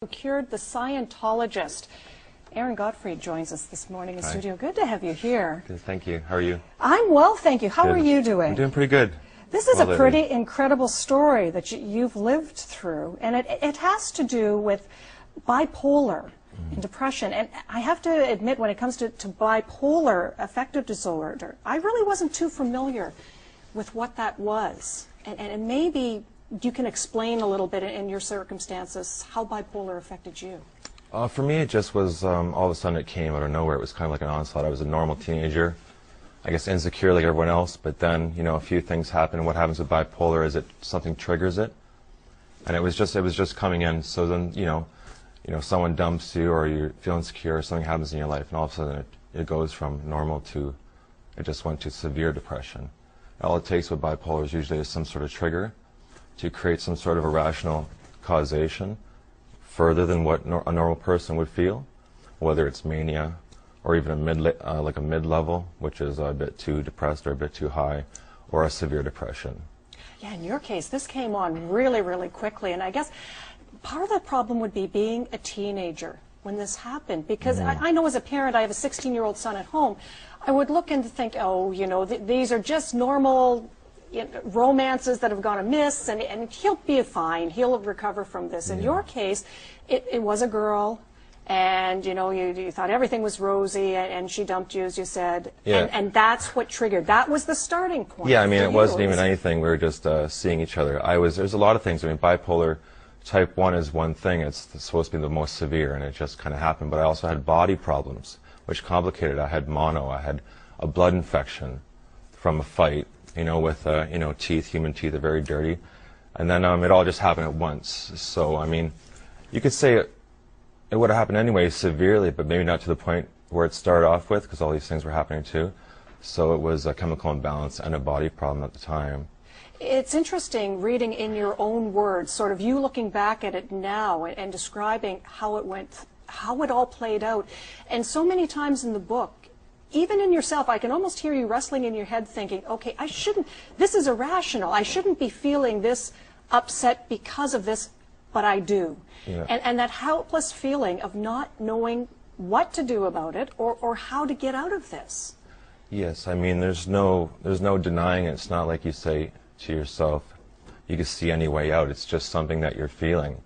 CURED, the Scientologist. Aaron Gottfried joins us this morning in Hi. studio. Good to have you here. Good, thank you. How are you? I'm well, thank you. How Good. are you doing? I'm doing pretty good. This is Well, a pretty incredible story that you've lived through, and it has to do with bipolar and depression. And I have to admit, when it comes to bipolar affective disorder, I really wasn't too familiar with what that was. And maybe you can explain a little bit in your circumstances how bipolar affected you. For me, it just was, all of a sudden it came out of nowhere. It was kind of like an onslaught. I was a normal teenager, I guess insecure like everyone else, but then, you know, a few things happen, and what happens with bipolar is something triggers it, and it was just coming in. So then, you know, someone dumps you, or you feel insecure, or something happens in your life, and all of a sudden it goes from normal to, it just went to severe depression. All it takes with bipolar is usually some sort of trigger to create some sort of irrational causation further than what a normal person would feel, whether it's mania or even like a mid-level, which is a bit too depressed or a bit too high, or a severe depression. Yeah, in your case, this came on really, really quickly, and I guess part of the problem would be being a teenager when this happened, because I know as a parent, I have a 16-year-old son at home, I would look and think, oh, you know, these are just normal romances that have gone amiss, and he'll be fine, he'll recover from this. In your case, it was a girl, and you know, you thought everything was rosy, and she dumped you, as you said, and that's what triggered. That was the starting point. Yeah, I mean, it wasn't even anything. We were just seeing each other. There's a lot of things. I mean, bipolar type 1 is one thing. It's supposed to be the most severe, and it just kind of happened. But I also had body problems, which complicated. I had mono. I had a blood infection from a fight, you know, with you know, teeth. Human teeth are very dirty, and then it all just happened at once. So I mean, you could say it would have happened anyway, severely, but maybe not to the point where it started off with, because all these things were happening too. So it was a chemical imbalance and a body problem at the time. It's interesting reading in your own words, sort of you looking back at it now and describing how it went, how it all played out. And so many times in the book, even in yourself, I can almost hear you wrestling in your head thinking, okay, this is irrational. I shouldn't be feeling this upset because of this, but I do. Yeah. And that helpless feeling of not knowing what to do about it or how to get out of this. Yes, I mean, there's no denying it. It's not like you say to yourself, you can see any way out. It's just something that you're feeling,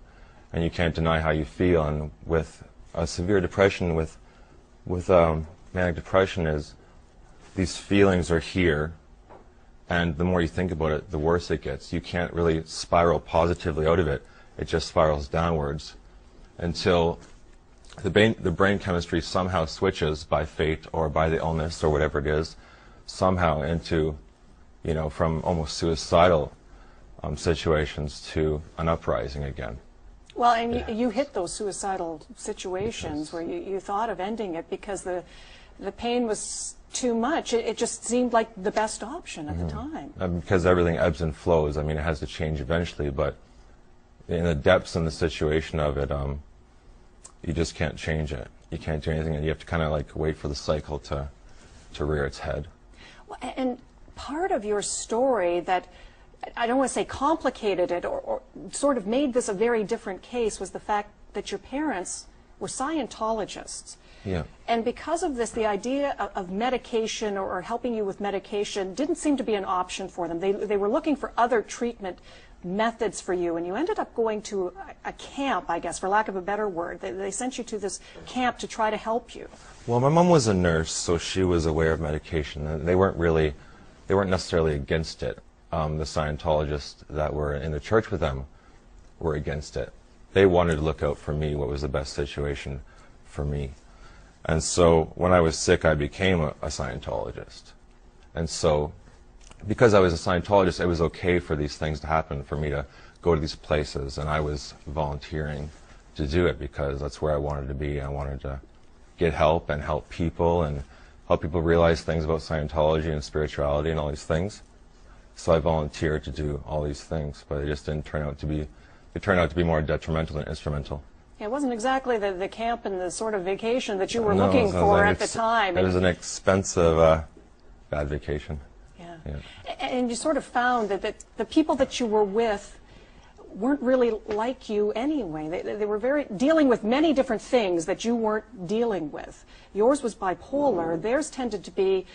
and you can't deny how you feel. And with a severe depression, with manic depression, is these feelings are here, and the more you think about it, the worse it gets. You can't really spiral positively out of it. It just spirals downwards until the brain chemistry somehow switches by fate or by the illness or whatever it is, somehow into, you know, from almost suicidal situations to an uprising again. Well, and you hit those suicidal situations where you thought of ending it because the pain was too much. It just seemed like the best option at the time. Because everything ebbs and flows. I mean, it has to change eventually, but in the depths and the situation of it, you just can't change it. You can't do anything, and you have to kind of like wait for the cycle to rear its head. Well, and part of your story that, I don't want to say complicated it or sort of made this a very different case, was the fact that your parents were Scientologists. Yeah. And because of this, the idea of medication or helping you with medication didn't seem to be an option for them. They were looking for other treatment methods for you, and you ended up going to a camp, I guess, for lack of a better word. They sent you to this camp to try to help you. Well, my mom was a nurse, so she was aware of medication, and they weren't necessarily against it. The Scientologists that were in the church with them were against it. They wanted to look out for me, what was the best situation for me. And so when I was sick, I became a Scientologist. And so because I was a Scientologist, it was okay for these things to happen, for me to go to these places, and I was volunteering to do it because that's where I wanted to be. I wanted to get help and help people realize things about Scientology and spirituality and all these things. So I volunteered to do all these things, but it just didn't turn out to be, it turned out to be more detrimental than instrumental. Yeah, it wasn't exactly the camp and the sort of vacation that you were looking for at the time. It was an expensive, bad vacation. Yeah. And you sort of found that the people that you were with weren't really like you anyway. They were dealing with many different things that you weren't dealing with. Yours was bipolar. Theirs tended to be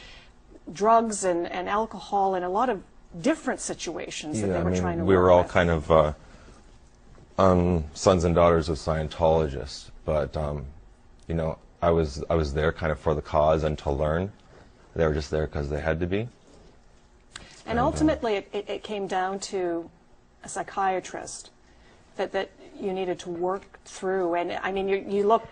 drugs and alcohol and a lot of different situations that they were trying to work with. We were all kind of sons and daughters of Scientologists, but you know, I was there kind of for the cause and to learn. They were just there because they had to be. And ultimately, it came down to a psychiatrist that you needed to work through. And I mean, you look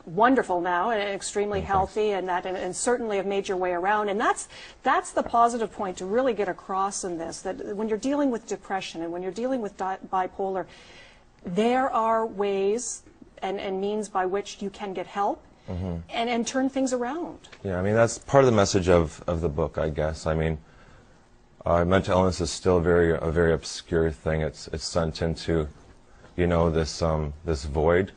wonderful now and extremely healthy, and certainly have made your way around. And that's the positive point to really get across in this, that when you're dealing with depression and when you're dealing with bipolar, there are ways and means by which you can get help and turn things around. Yeah, I mean, that's part of the message of the book, I guess. I mean, mental illness is still a very obscure thing. It's sent into, you know, this void.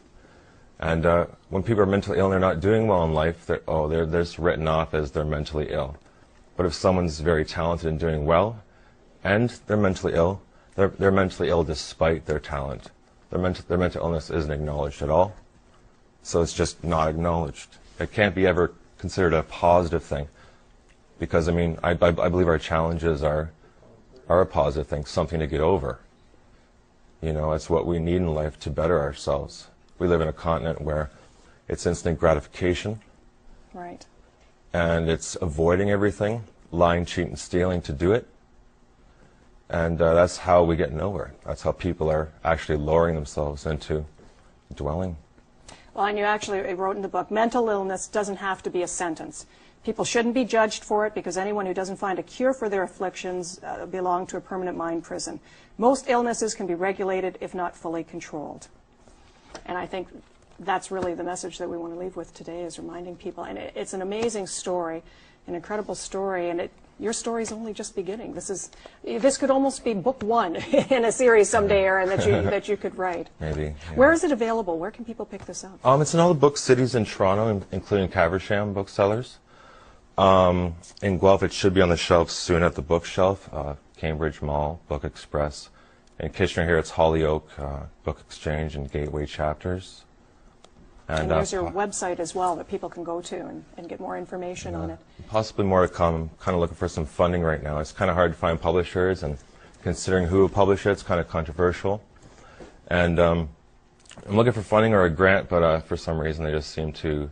And when people are mentally ill and they're not doing well in life, they're just written off as they're mentally ill. But if someone's very talented and doing well, and they're mentally ill, they're mentally ill despite their talent. Their mental illness isn't acknowledged at all. So it's just not acknowledged. It can't be ever considered a positive thing. Because, I mean, I believe our challenges are a positive thing, something to get over. You know, it's what we need in life to better ourselves. We live in a continent where it's instant gratification. Right. And it's avoiding everything, lying, cheating, stealing to do it. And that's how we get nowhere. That's how people are actually lowering themselves into dwelling. Well, and you actually wrote in the book, mental illness doesn't have to be a sentence. People shouldn't be judged for it because anyone who doesn't find a cure for their afflictions belong to a permanent mind prison. Most illnesses can be regulated if not fully controlled. And I think that's really the message that we want to leave with today, is reminding people. And it's an amazing story, an incredible story, and your story is only just beginning. This could almost be book one in a series someday, Aaron, that you could write. Maybe. Yeah. Where is it available? Where can people pick this up? It's in all the book cities in Toronto, including Caversham booksellers. In Guelph, it should be on the shelves soon at the bookshelf, Cambridge Mall, Book Express. In Kitchener here, it's Hollyoak, Book Exchange, and Gateway Chapters. And there's your website as well that people can go to and get more information on it. Possibly more to come. I'm kind of looking for some funding right now. It's kind of hard to find publishers, and considering who will publish it, it's kind of controversial. And I'm looking for funding or a grant, but for some reason they just seem to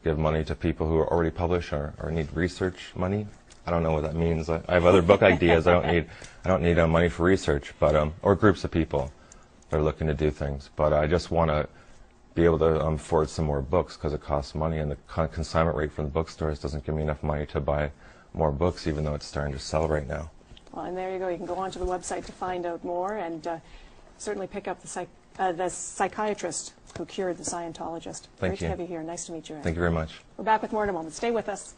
give money to people who are already published or need research money. I don't know what that means. I have other book ideas. I don't need money for research, but or groups of people that are looking to do things. But I just want to be able to afford some more books because it costs money, and the consignment rate from the bookstores doesn't give me enough money to buy more books, even though it's starting to sell right now. Well, and there you go. You can go onto the website to find out more, and certainly pick up the Psychiatrist who cured the Scientologist. Thank you. Great to have you here. Nice to meet you, Aaron. Thank you very much. We're back with more in a moment. Stay with us.